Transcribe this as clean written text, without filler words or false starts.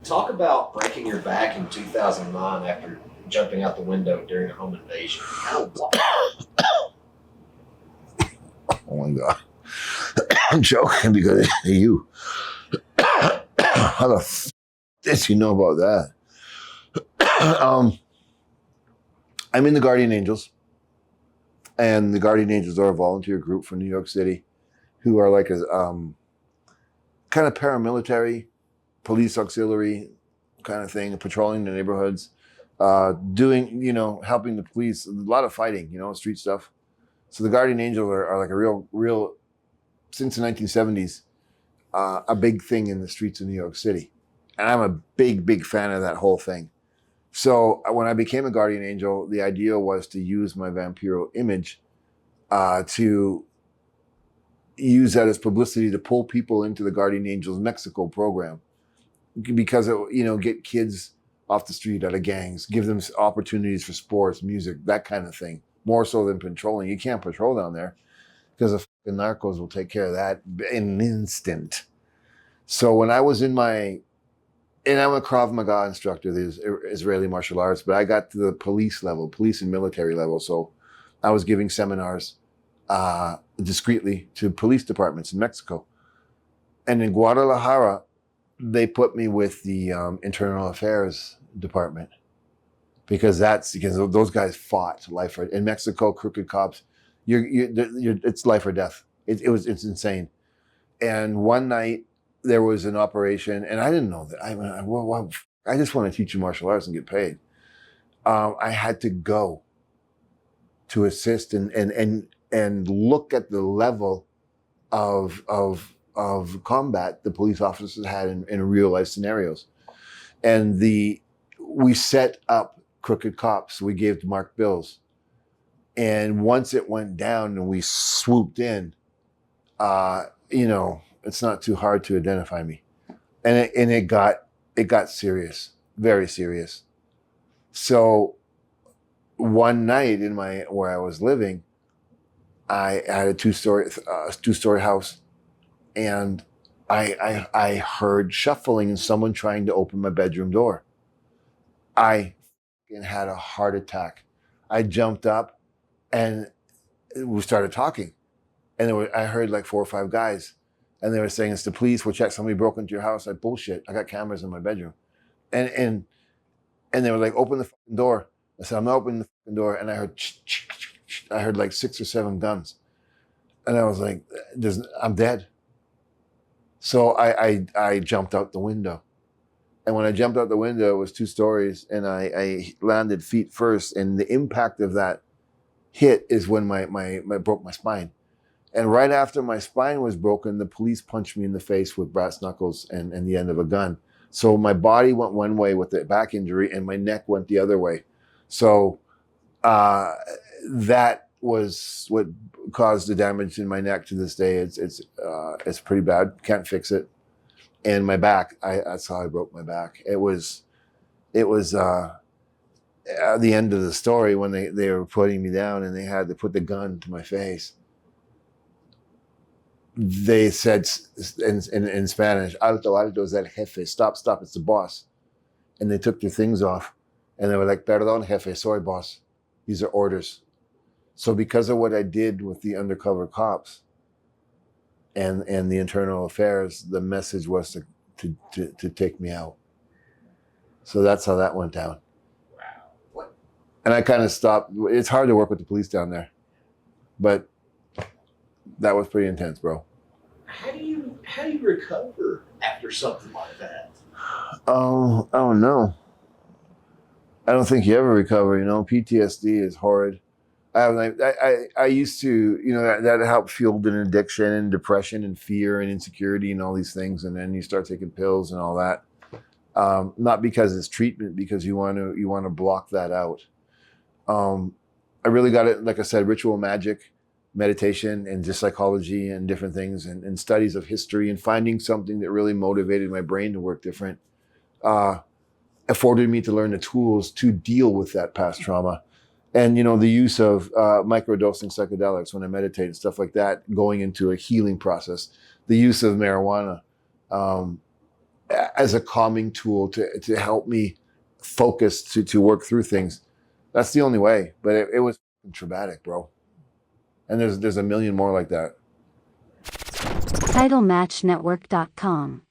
Talk about breaking your back in 2009 after jumping out the window during a home invasion. How Oh my God. I'm joking because of you. How the f did you know about that? I'm in the Guardian Angels. And the Guardian Angels are a volunteer group from New York City who are like a kind of paramilitary, police auxiliary kind of thing, patrolling the neighborhoods, doing, helping the police, a lot of fighting, street stuff. So the Guardian Angels are like a real, since the 1970s, a big thing in the streets of New York City. And I'm a big fan of that whole thing. So when I became a Guardian Angel, the idea was to use my Vampiro image to use that as publicity to pull people into the Guardian Angels Mexico program. Because it, get kids off the street out of gangs, give them opportunities for sports, music, that kind of thing, more so than patrolling. You can't patrol down there because the fucking narcos will take care of that in an instant. So when I was and I'm a Krav Maga instructor, there's Israeli martial arts, but I got to the police level, police and military level. So I was giving seminars discreetly to police departments in Mexico. And in Guadalajara, they put me with the internal affairs department because those guys fought life or in Mexico. Crooked cops, it's life or death. It's insane. And one night there was an operation, and I didn't know that. I just want to teach you martial arts and get paid. I had to go to assist and look at the level of combat the police officers had in real life scenarios. And we set up crooked cops. We gave marked bills. And once it went down and we swooped in, it's not too hard to identify me. And it got serious, very serious. So one night where I was living, I had a two-story house. And I heard shuffling and someone trying to open my bedroom door. I had a heart attack. I jumped up and we started talking. And I heard like 4 or 5 guys. And they were saying, it's the police, we'll check, somebody broke into your house. I bullshit, I got cameras in my bedroom. And they were like, open the fucking door. I said, I'm not opening the fucking door. And I heard like 6 or 7 guns. And I was like, I'm dead. So I jumped out the window. And when I jumped out the window, it was 2 stories and I landed feet first. And the impact of that hit is when I broke my spine. And right after my spine was broken, the police punched me in the face with brass knuckles and the end of a gun. So my body went one way with the back injury and my neck went the other way. So that was what caused the damage in my neck to this day. It's pretty bad. Can't fix it. And my back, that's how I broke my back. It was at the end of the story when they were putting me down and they had to put the gun to my face. They said in Spanish, alto, alto es el jefe. Stop, stop, it's the boss. And they took their things off and they were like, perdón, jefe, sorry, boss. These are orders. So because of what I did with the undercover cops and the internal affairs, the message was to take me out. So that's how that went down. Wow. What? And I kind of stopped. It's hard to work with the police down there, but that was pretty intense, bro. How do you recover after something like that? Oh no. I don't think you ever recover. PTSD is horrid. I used to, that helped fuel an addiction and depression and fear and insecurity and all these things. And then you start taking pills and all that. Not because it's treatment, because you want to block that out. I really got it, like I said, ritual magic, meditation, and just psychology and different things and studies of history and finding something that really motivated my brain to work different. Afforded me to learn the tools to deal with that past trauma. And, the use of microdosing psychedelics when I meditate and stuff like that, going into a healing process, the use of marijuana, as a calming tool to help me focus to work through things. That's the only way. But it was traumatic, bro. And there's a million more like that. TitleMatchNetwork.com